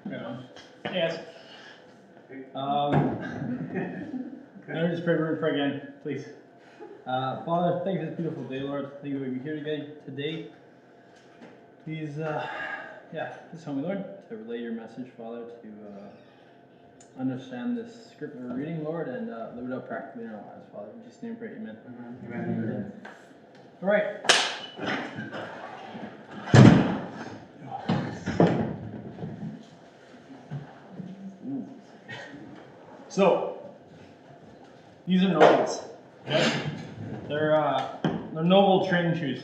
Yes. Let me just pray again, please. Father, thank you for this beautiful day, Lord. Thank you that we're here today. Please, please help me, Lord, to relay your message, Father, to understand this script that we're reading, Lord, and live it out practically in our lives, Father. In Jesus' name, pray, amen. Amen. All right. So, these are Nobles. Okay? They're Noble training shoes.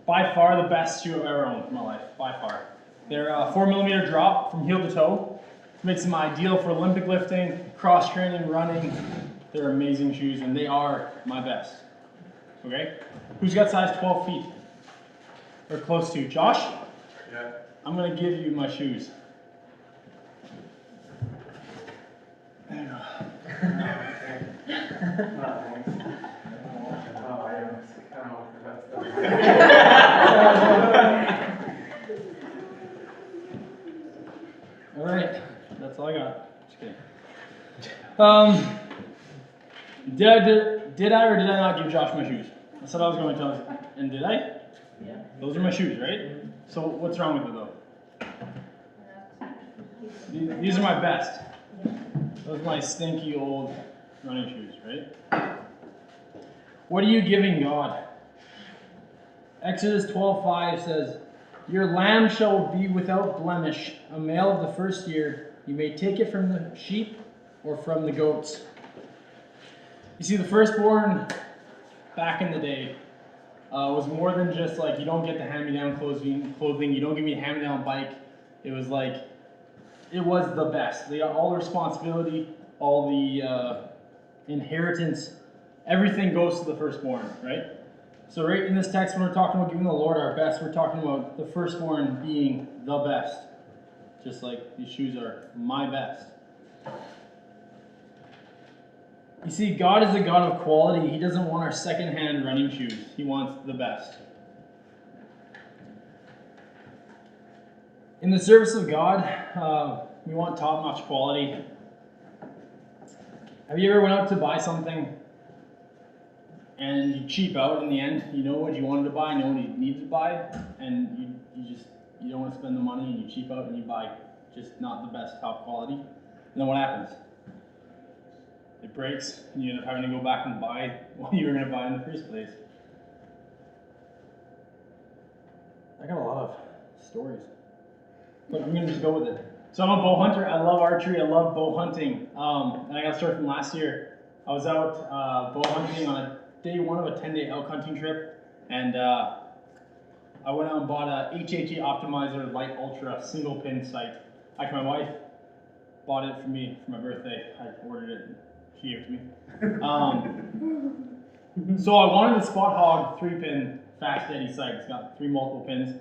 By far the best shoe I've ever owned in my life. By far. They're 4mm drop from heel to toe. Makes them ideal for Olympic lifting, cross training, running. They're amazing shoes, and they are my best. Okay? Who's got size 12 feet? Or close to? Josh? Yeah. I'm gonna give you my shoes. There you go. All right, that's all I got. Just kidding. Did I or did I not give Josh my shoes? I said I was going to tell him, and did I? Yeah. Those are my shoes, right? So what's wrong with it though? These are my best. Those are my stinky old running shoes, right? What are you giving God? Exodus 12:5 says, "Your lamb shall be without blemish, a male of the first year. You may take it from the sheep or from the goats." You see, the firstborn back in the day was more than just like, you don't get the hand-me-down clothing, you don't give me a hand-me-down bike. It was like, it was the best. They got all the responsibility, all the inheritance, everything goes to the firstborn, right? So right in this text, when we're talking about giving the Lord our best, we're talking about the firstborn being the best. Just like these shoes are my best. You see, God is a God of quality. He doesn't want our second-hand running shoes. He wants the best. In the service of God, we want top-notch quality. Have you ever went out to buy something and you cheap out in the end? You know what you wanted to buy, you know what you needed to buy, and you don't want to spend the money and you cheap out and you buy just not the best top quality. And then what happens? It breaks and you end up having to go back and buy what you were going to buy in the first place. I got a lot of stories, but I'm going to just go with it. So I'm a bow hunter. I love archery. I love bow hunting. And I got started from last year. I was out bow hunting on day one of a 10-day elk hunting trip, and I went out and bought a HHE Optimizer Light Ultra single pin sight. Actually, my wife bought it for me for my birthday. I ordered it. She gave it to me. So I wanted the Spot Hog 3-pin fast steady sight. It's got 3 multiple pins.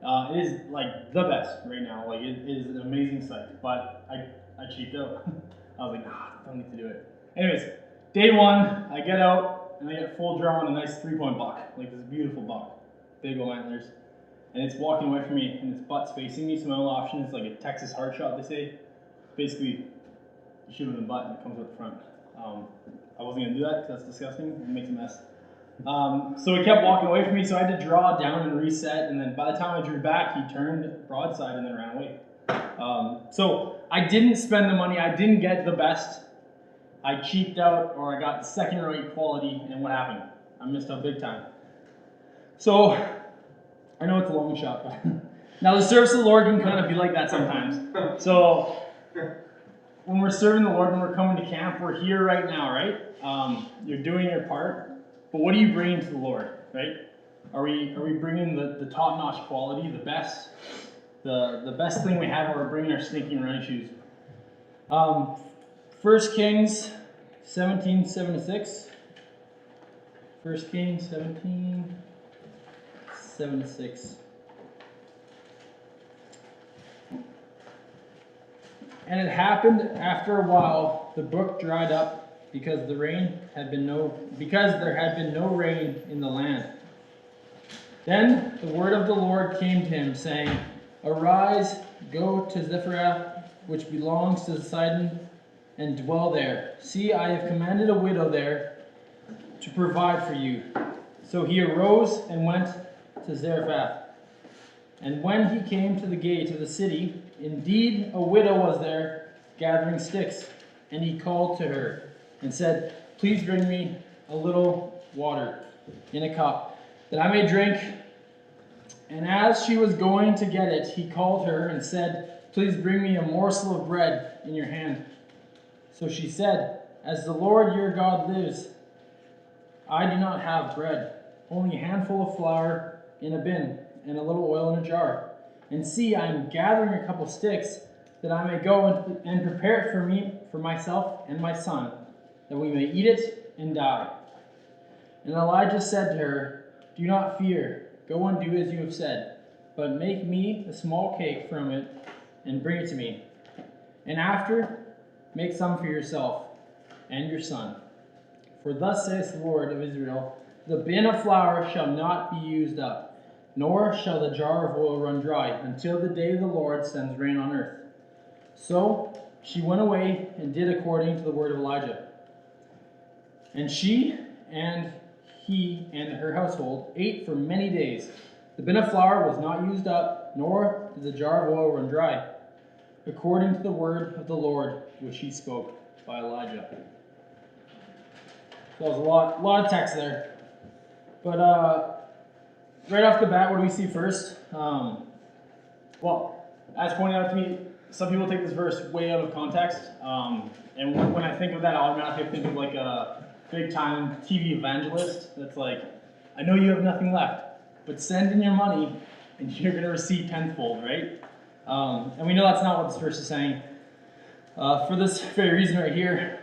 It is like the best right now. Like, it is an amazing sight, but I cheaped out. I was like, nah, don't need to do it. Anyways, day one, I get out and I get full draw on a nice 3-point buck, like this beautiful buck, big old antlers, and it's walking away from me and its butt's facing me. So my only option is like a Texas hard shot, they say. Basically, you shoot it in the butt and it comes out the front. I wasn't gonna do that because that's disgusting. It makes a mess. So he kept walking away from me, so I had to draw down and reset, and then by the time I drew back, he turned broadside and then ran away. So I didn't spend the money, I didn't get the best. I cheaped out, or I got second-rate quality, and what happened? I missed out big time. So, I know it's a long shot, but now the service of the Lord can kind of be like that sometimes. So, when we're serving the Lord, when we're coming to camp, we're here right now, right? You're doing your part. But what are you bringing to the Lord, right? Are we bringing the top-notch quality, the best thing we have, or we're bringing our stinking running shoes? 1 Kings 17:76. 1 Kings 17:76. And it happened after a while, the brook dried up, because there had been no rain in the land. Then the word of the Lord came to him, saying, "Arise, go to Zephyrath, which belongs to Sidon, and dwell there. See, I have commanded a widow there to provide for you. So he arose and went to Zarephath. And when he came to the gate of the city, indeed a widow was there gathering sticks. And he called to her and said, Please bring me a little water in a cup, that I may drink. And as she was going to get it, he called her and said, Please bring me a morsel of bread in your hand. So she said, As the Lord your God lives, I do not have bread, only a handful of flour in a bin, and a little oil in a jar. And see, I am gathering a couple sticks, that I may go and prepare it for me, for myself and my son, that we may eat it and die. And Elijah said to her, Do not fear, go and do as you have said, but make me a small cake from it, and bring it to me. And after, make some for yourself and your son. For thus says the Lord of Israel, The bin of flour shall not be used up, nor shall the jar of oil run dry, until the day the Lord sends rain on earth. So she went away and did according to the word of Elijah. And she and he and her household ate for many days. The bin of flour was not used up, nor did the jar of oil run dry, according to the word of the Lord which he spoke by Elijah. So that was a lot of text there. But right off the bat, what do we see first? Well, as pointed out to me, some people take this verse way out of context. And when I think of that, I automatically think of like a big-time TV evangelist that's like, I know you have nothing left, but send in your money and you're going to receive tenfold, right? And we know that's not what this verse is saying. For this very reason right here,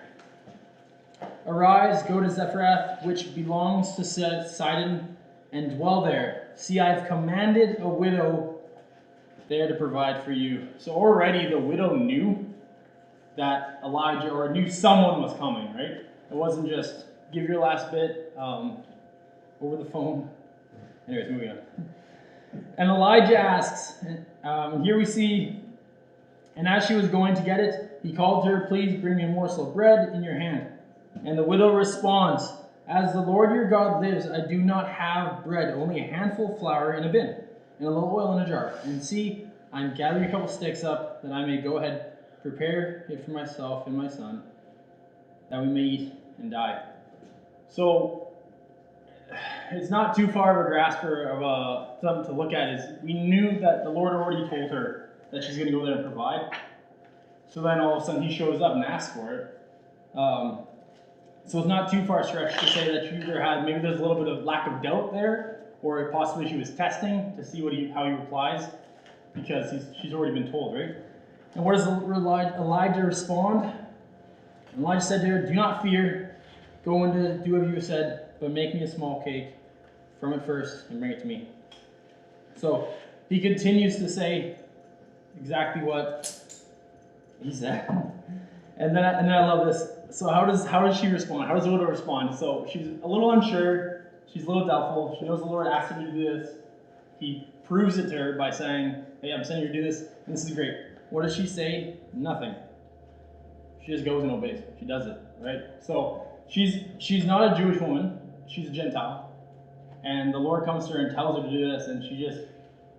Arise, go to Zephyrath, which belongs to Sidon, and dwell there. See, I have commanded a widow there to provide for you. So already the widow knew that Elijah, or knew someone was coming, right? It wasn't just give your last bit over the phone. Anyways, moving on. And Elijah asks, and here we see, and as she was going to get it, he called to her, Please bring me a morsel of bread in your hand. And the widow responds, As the Lord your God lives, I do not have bread, only a handful of flour in a bin, and a little oil in a jar. And see, I'm gathering a couple sticks up, that I may go ahead, prepare it for myself and my son, that we may eat and die. So, it's not too far of a grasp or of something to look at. Is we knew that the Lord already told her that she's going to go there and provide. So then all of a sudden he shows up and asks for it. So it's not too far stretched to say that she either had, maybe there's a little bit of lack of doubt there, or possibly she was testing to see how he replies, because she's already been told, right? And what does Elijah respond? Elijah said to her, Do not fear, go and do what you have said, but make me a small cake from it first and bring it to me. So he continues to say exactly what he said. And then I love this. So how does she respond? How does the widow respond? So she's a little unsure. She's a little doubtful. She knows the Lord asked her to do this. He proves it to her by saying, Hey, I'm sending you to do this, and this is great. What does she say? Nothing. She just goes and obeys. She does it, right? So she's not a Jewish woman. She's a Gentile. And the Lord comes to her and tells her to do this, and she just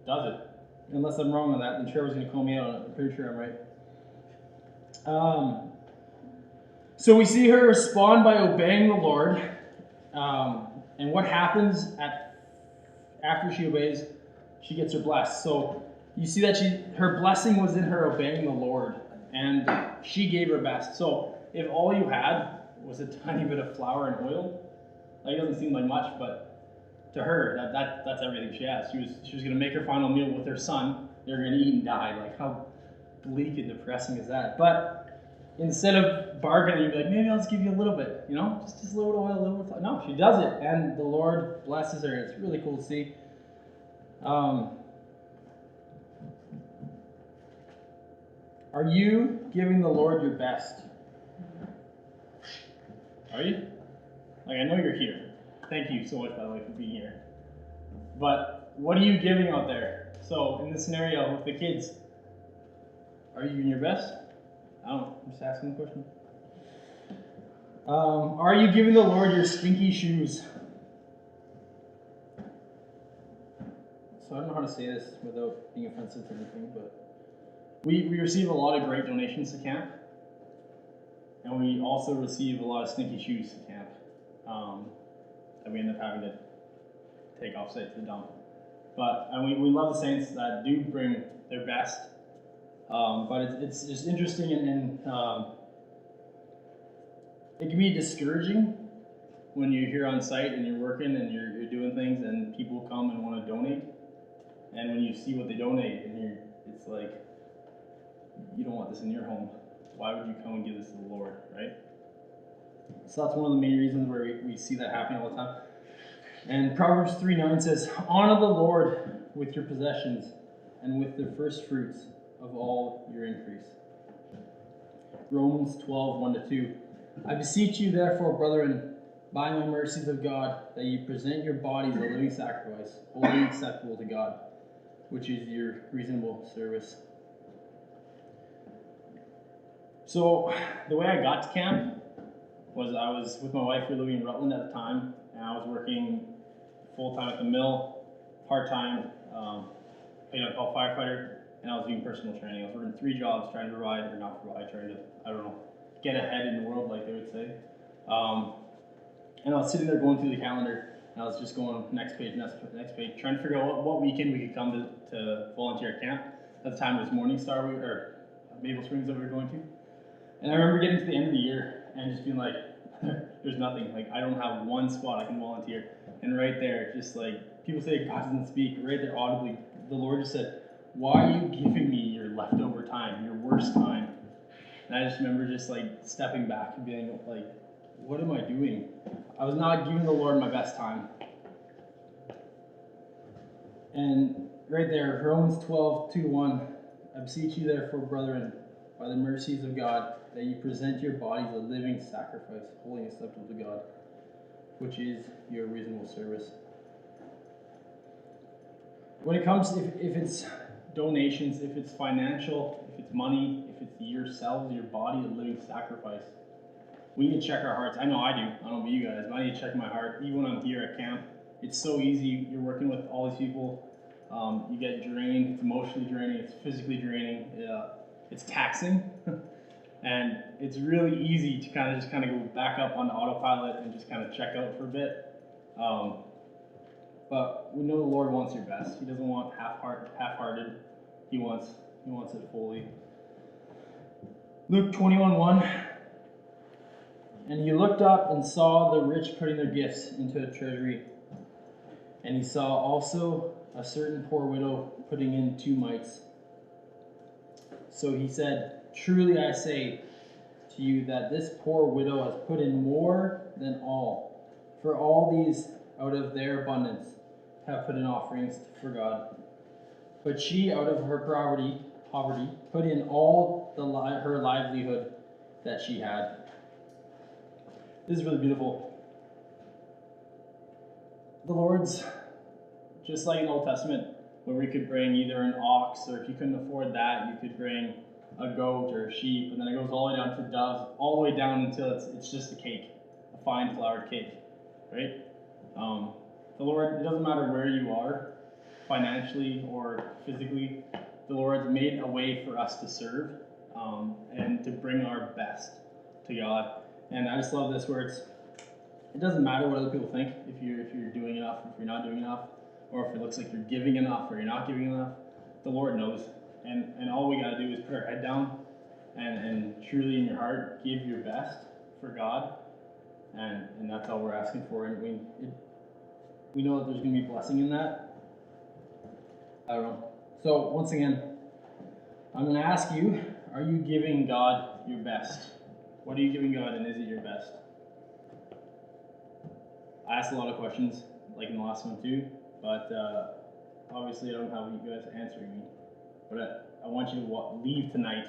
does it. Unless I'm wrong on that, then Trevor's going to call me out. I'm pretty sure I'm right. So we see her respond by obeying the Lord. And what happens after she obeys? She gets her blessed. So you see that her blessing was in her obeying the Lord. And she gave her best. So if all you had was a tiny bit of flour and oil, like, it doesn't seem like much, but to her, that's everything she has. She was going to make her final meal with her son. They're going to eat and die. Like, how bleak and depressing is that? But instead of bargaining, you'd be like, maybe I'll just give you a little bit, just a little oil, a little bit of flour. No, she does it, and the Lord blesses her. It's really cool to see. Are you giving the Lord your best? Are you? Like, I know you're here. Thank you so much, by the way, for being here. But what are you giving out there? So in this scenario with the kids, Are you giving your best? I don't know. I'm just asking the question. Are you giving the Lord your stinky shoes? So I don't know how to say this without being offensive to anything, but we receive a lot of great donations to camp, and we also receive a lot of stinky shoes to camp that we end up having to take off site to the dump. But and we love the saints that do bring their best, but it's just interesting and it can be discouraging when you're here on site and you're working and you're doing things and people come and want to donate, and when you see what they donate and it's like, you don't want this in your home. Why would you come and give this to the Lord, right? So that's one of the main reasons where we see that happening all the time. And Proverbs 3:9 says, honor the Lord with your possessions and with the first fruits of all your increase. Romans 12:1-2. I beseech you, therefore, brethren, by the mercies of God, that you present your bodies a living sacrifice, holy and acceptable to God, which is your reasonable service. So the way I got to camp was I was with my wife. We were living in Rutland at the time, and I was working full-time at the mill, part-time, paid on call firefighter, and I was doing personal training. I was working 3 jobs trying to provide, or not provide, trying to, I don't know, get ahead in the world, like they would say. And I was sitting there going through the calendar, and I was just going next page, trying to figure out what weekend we could come to volunteer at camp. At the time it was Morningstar, or Maple Springs that we were going to. And I remember getting to the end of the year and just being like, there's nothing. Like, I don't have one spot I can volunteer. And right there, just like, people say God doesn't speak, right there audibly, the Lord just said, why are you giving me your leftover time, your worst time? And I just remember just like stepping back and being like, what am I doing? I was not giving the Lord my best time. And right there, Romans 12:2-1, I beseech you therefore, brethren, by the mercies of God, that you present your bodies a living sacrifice, holy and acceptable to God, which is your reasonable service. When it comes to, if it's donations, if it's financial, if it's money, if it's yourselves, your body, a living sacrifice, we need to check our hearts. I know I do. I don't know about you guys, but I need to check my heart. Even when I'm here at camp, it's so easy. You're working with all these people. You get drained. It's emotionally draining. It's physically draining. It's taxing. And it's really easy to kind of go back up on autopilot and just kind of check out for a bit. But we know the Lord wants your best. He doesn't want half-hearted. He wants it fully. Luke 21:1. And he looked up and saw the rich putting their gifts into a treasury. And he saw also a certain poor widow putting in 2 mites. So he said, truly I say to you that this poor widow has put in more than all. For all these out of their abundance have put in offerings for God. But she out of her poverty put in all her livelihood that she had. This is really beautiful. The Lord's, just like in the Old Testament, where we could bring either an ox, or if you couldn't afford that, you could bring a goat or a sheep, and then it goes all the way down to doves, all the way down until it's just a cake, a fine floured cake, right? The Lord, it doesn't matter where you are, financially or physically, the Lord's made a way for us to serve and to bring our best to God. And I just love this, where it doesn't matter what other people think, if you're doing enough, if you're not doing enough, or if it looks like you're giving enough or you're not giving enough. The Lord knows. And all we gotta do is put our head down and truly in your heart give your best for God. And that's all we're asking for. And we know that there's gonna be blessing in that. I don't know. So once again, I'm gonna ask you, are you giving God your best? What are you giving God, and is it your best? I asked a lot of questions, like in the last one too, but obviously I don't have you guys answering me. But I want you to leave tonight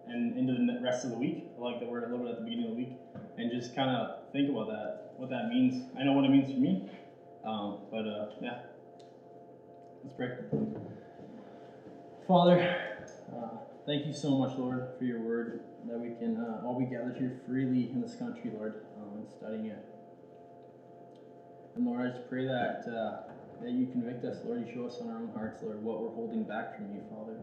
and into the rest of the week, like that we're a little bit at the beginning of the week, and just kind of think about that, what that means. I know what it means for me, yeah. Let's pray. Father, thank you so much, Lord, for your word, that we can all be gathered here freely in this country, Lord, and studying it. And Lord, I just pray that that you convict us, Lord. You show us on our own hearts, Lord, what we're holding back from you, Father.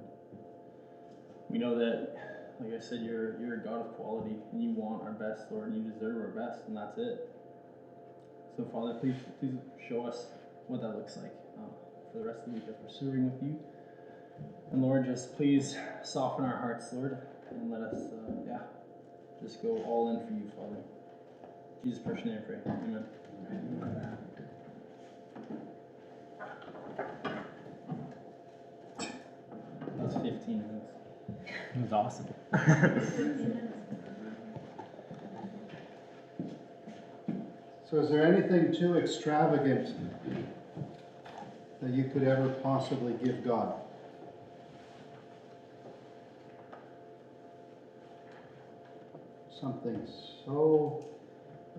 We know that, like I said, you're a God of quality, and you want our best, Lord, and you deserve our best, and that's it. So, Father, please show us what that looks like for the rest of the week as we're serving with you. And Lord, just please soften our hearts, Lord, and let us, just go all in for you, Father. In Jesus' precious name I pray. Amen. That was 15 minutes. It was awesome. So is there anything too extravagant that you could ever possibly give God? Something so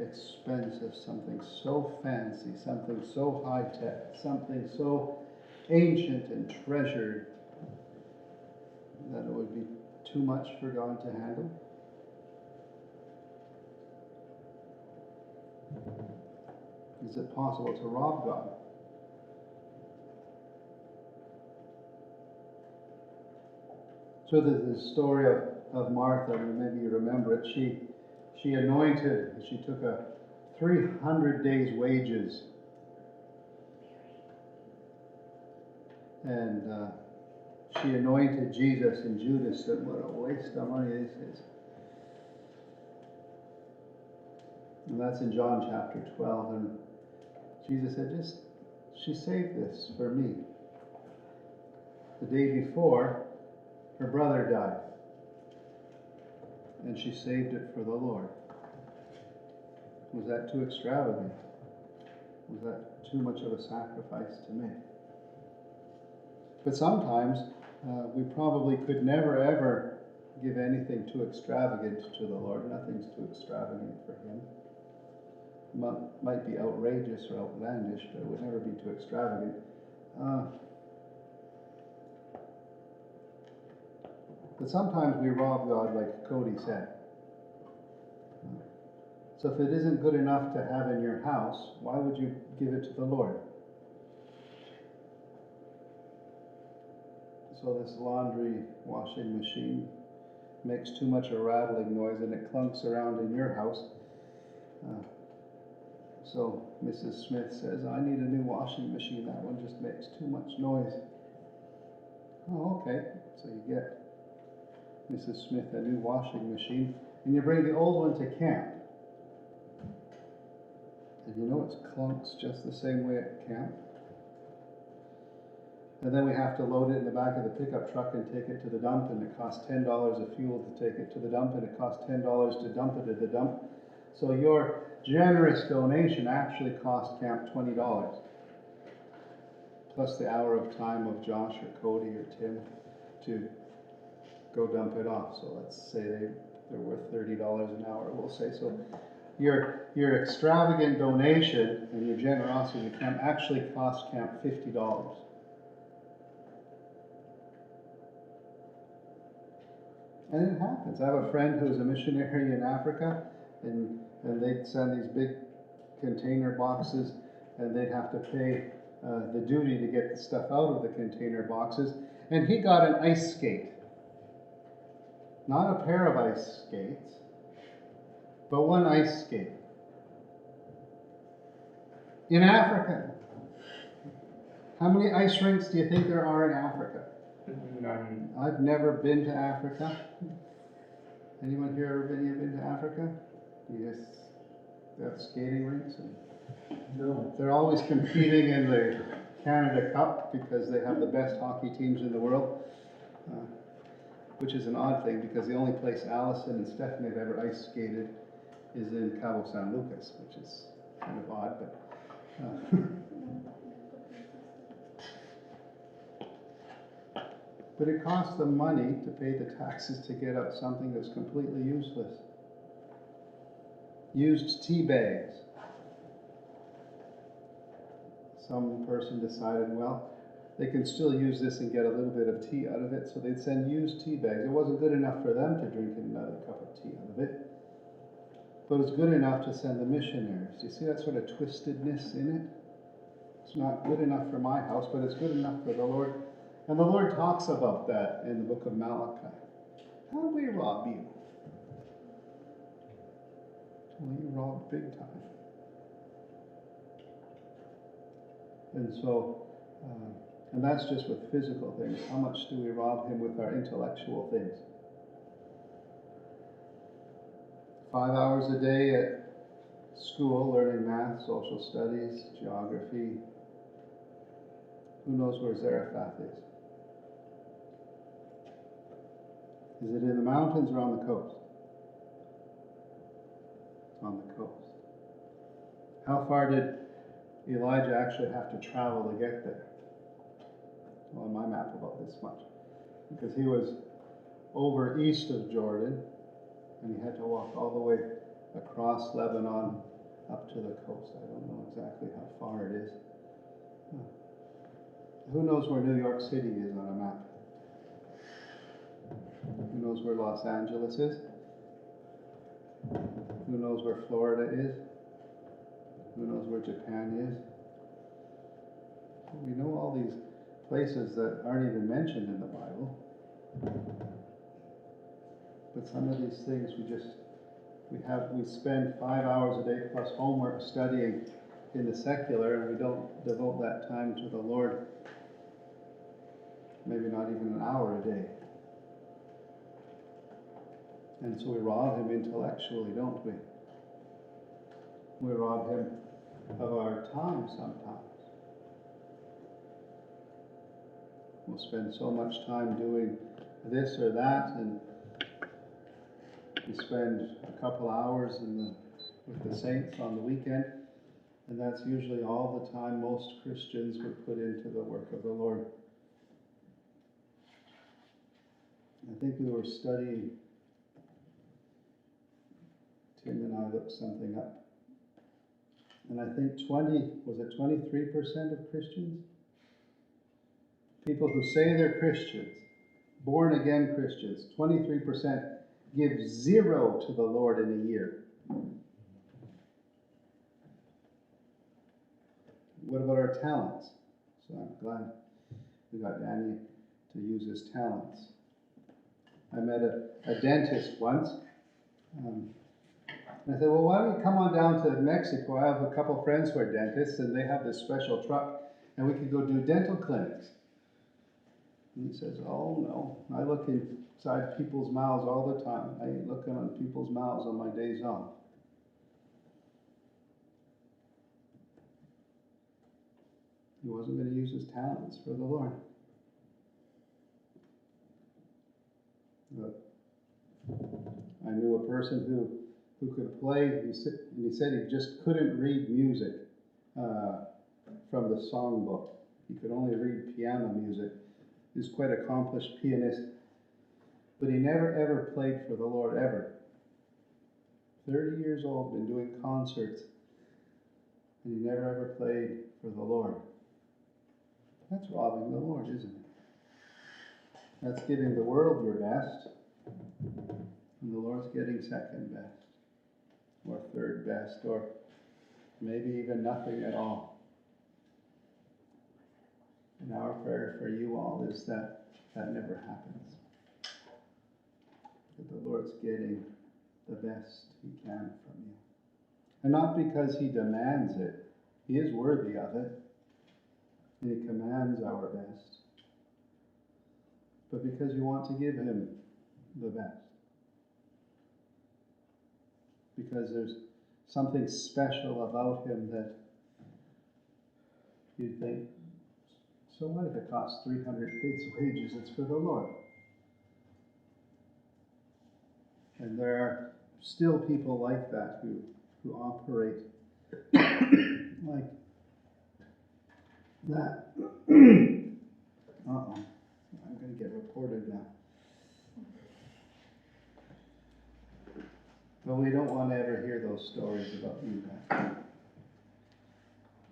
expensive, something so fancy, something so high-tech, something so ancient and treasured that it would be too much for God to handle? Is it possible to rob God? So there's this story of Martha, and maybe you remember it. She anointed, she took a 300 days' wages, and she anointed Jesus, and Judas said, "What a waste of money this is." And that's in John chapter 12, and Jesus said, she saved this for me. The day before, her brother died, and she saved it for the Lord. Was that too extravagant? Was that too much of a sacrifice to make? But sometimes we probably could never ever give anything too extravagant to the Lord. Nothing's too extravagant for Him. Might be outrageous or outlandish, but it would never be too extravagant. But sometimes we rob God, like Cody said. So if it isn't good enough to have in your house, why would you give it to the Lord? So this laundry washing machine makes too much a rattling noise and it clunks around in your house. So Mrs. Smith says, "I need a new washing machine. That one just makes too much noise." Oh, okay. So you get Mrs. Smith a new washing machine, and you bring the old one to camp. And you know it clunks just the same way at camp. And then we have to load it in the back of the pickup truck and take it to the dump, and it costs $10 of fuel to take it to the dump, and it costs $10 to dump it at the dump. So your generous donation actually cost camp $20, plus the hour of time of Josh or Cody or Tim to go dump it off. So let's say they're worth $30 an hour, we'll say. So your extravagant donation and your generosity to camp actually cost camp $50. And it happens. I have a friend who's a missionary in Africa, and they'd send these big container boxes, and they'd have to pay the duty to get the stuff out of the container boxes. And he got an ice skate. Not a pair of ice skates, but one ice skate. In Africa. How many ice rinks do you think there are in Africa? None. I've never been to Africa. Anyone here ever been to Africa? You just have skating rinks? No. They're always competing in the Canada Cup because they have the best hockey teams in the world, which is an odd thing because the only place Allison and Stephanie have ever ice skated is in Cabo San Lucas, which is kind of odd, but but it costs them money to pay the taxes to get out something that's completely useless. Used tea bags. Some person decided, well, they can still use this and get a little bit of tea out of it, so they'd send used tea bags. It wasn't good enough for them to drink another cup of tea out of it, but it's good enough to send the missionaries. You see that sort of twistedness in it? It's not good enough for my house, but it's good enough for the Lord. And the Lord talks about that in the book of Malachi. How did we rob you? Well, you robbed big time. And so, and that's just with physical things. How much do we rob him with our intellectual things? 5 hours a day at school, learning math, social studies, geography. Who knows where Zarephath is? Is it in the mountains or on the coast? It's on the coast. How far did Elijah actually have to travel to get there? Well, on my map about this much. Because he was over east of Jordan, and he had to walk all the way across Lebanon up to the coast. I don't know exactly how far it is. Who knows where New York City is on a map? Who knows where Los Angeles is? Who knows where Florida is? Who knows where Japan is? We know all these places that aren't even mentioned in the Bible. But some of these things we spend 5 hours a day plus homework studying in the secular, and we don't devote that time to the Lord. Maybe not even an hour a day. And so we rob him intellectually, don't we? We rob him of our time sometimes. We'll spend so much time doing this or that, and we spend a couple hours with the saints on the weekend, and that's usually all the time most Christians would put into the work of the Lord. I think we were studying, Tim and I looked something up, and I think 23% of Christians? People who say they're Christians, born again Christians, 23% give 0 to the Lord in a year. What about our talents? So I'm glad we got Danny to use his talents. I met a dentist once. And I said, well, why don't you come on down to Mexico? I have a couple friends who are dentists, and they have this special truck, and we could go do dental clinics. And he says, oh no, I look inside people's mouths all the time. I ain't looking on people's mouths on my days off. He wasn't going to use his talents for the Lord. But I knew a person who could play, and he said he just couldn't read music from the songbook. He could only read piano music. He's quite an accomplished pianist, but he never ever played for the Lord, ever. 30 years old, been doing concerts, and he never ever played for the Lord. That's robbing the Lord, isn't it? That's giving the world your best, and the Lord's getting second best, or third best, or maybe even nothing at all. And our prayer for you all is that that never happens. That the Lord's getting the best he can from you. And not because he demands it. He is worthy of it. And he commands our best. But because you want to give him the best. Because there's something special about him that you think, so what if it costs 300 days' wages? It's for the Lord. And there are still people like that who operate like that. Uh-oh. I'm going to get reported now. But we don't want to ever hear those stories about you guys.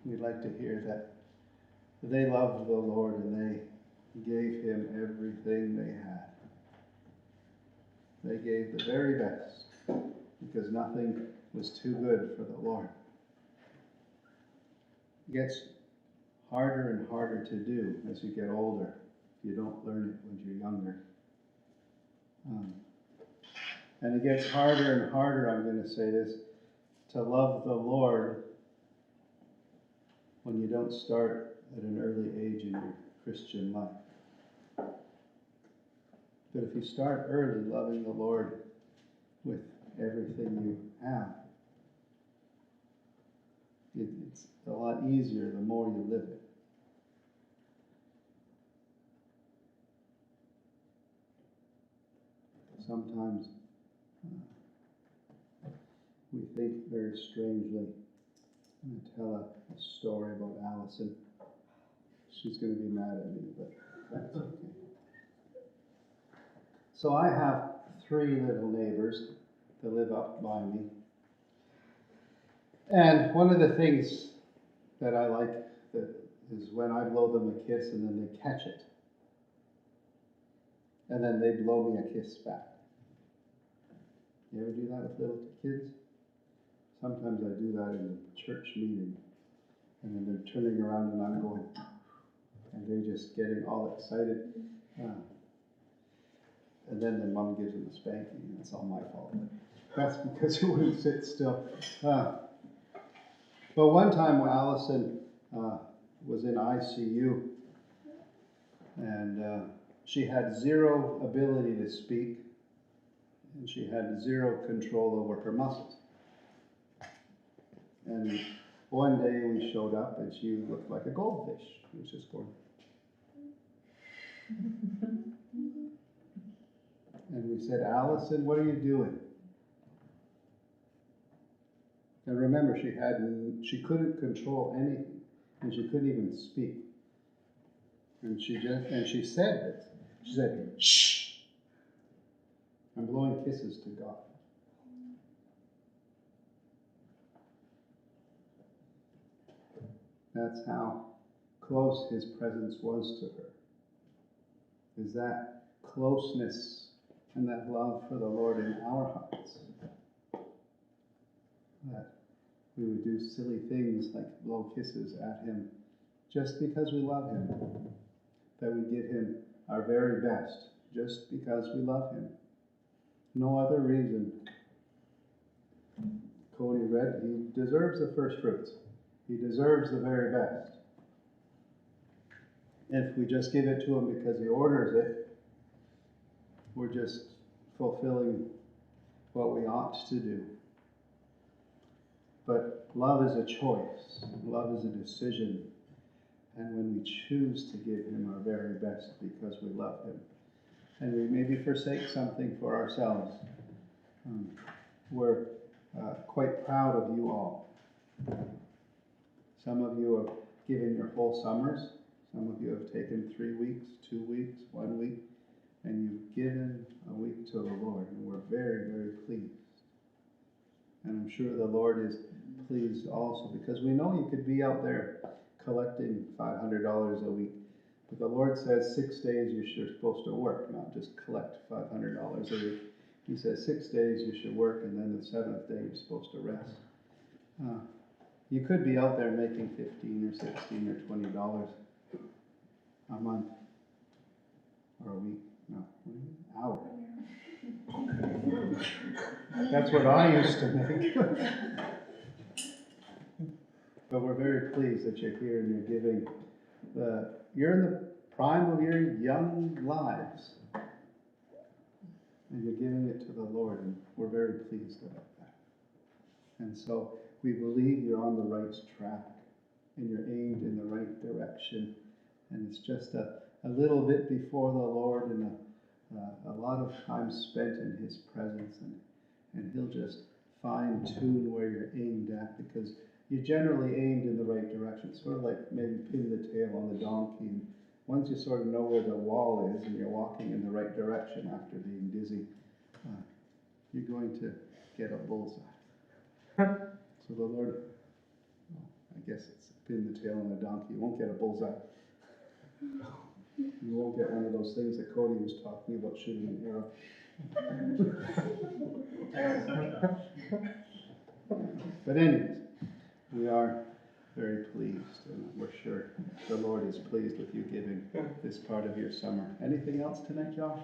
We'd like to hear that they loved the Lord and they gave him everything they had. They gave the very best because nothing was too good for the Lord. It gets harder and harder to do as you get older if you don't learn it when you're younger. And it gets harder and harder, I'm going to say this, to love the Lord when you don't start at an early age in your Christian life. But if you start early loving the Lord with everything you have, it's a lot easier the more you live it. Sometimes we think very strangely. I'm going to tell a story about Allison. She's going to be mad at me, but that's okay. So I have 3 little neighbors that live up by me. And one of the things that I like is when I blow them a kiss and then they catch it. And then they blow me a kiss back. You ever do that with little kids? Sometimes I do that in a church meeting. And then they're turning around and I'm going, and they're just getting all excited. And then their mom gives them a spanking, and it's all my fault. But that's because you wouldn't sit still. But one time when Allison was in ICU, and she had 0 ability to speak, and she had 0 control over her muscles. And one day we showed up, and she looked like a goldfish. It was just going. And we said, Allison, what are you doing? And remember, she couldn't control anything, and she couldn't even speak. And she said this. She said, shh. I'm blowing kisses to God. That's how close his presence was to her. Is that closeness and that love for the Lord in our hearts. That we would do silly things like blow kisses at him just because we love him. That we give him our very best just because we love him. No other reason. Cody read, he deserves the first fruits. He deserves the very best. If we just give it to him because he orders it, we're just fulfilling what we ought to do. But love is a choice. Love is a decision. And when we choose to give him our very best because we love him, and we maybe forsake something for ourselves, we're quite proud of you all. Some of you have given your whole summers. Some of you have taken 3 weeks, 2 weeks, 1 week, and you've given a week to the Lord, and we're very, very pleased. And I'm sure the Lord is pleased also, because we know you could be out there collecting $500 a week, but the Lord says 6 days you're supposed to work, not just collect $500 a week. He says 6 days you should work, and then the 7th day you're supposed to rest. You could be out there making $15 or $16 or $20 a month, or a week, no, hour. That's what I used to make. But we're very pleased that you're here and you're giving. You're in the prime of your young lives, and you're giving it to the Lord, and we're very pleased about that. And so we believe you're on the right track, and you're aimed in the right direction, and it's just a little bit before the Lord, and a lot of time spent in his presence, and he'll just fine-tune where you're aimed at, because you're generally aimed in the right direction. It's sort of like maybe pin the tail on the donkey, and once you sort of know where the wall is and you're walking in the right direction after being dizzy, you're going to get a bullseye. So the Lord, I guess it's pin the tail on a donkey. You won't get a bullseye. You won't get one of those things that Cody was talking about, shooting an arrow. But anyways, we are very pleased, and we're sure the Lord is pleased with you giving this part of your summer. Anything else tonight, Josh?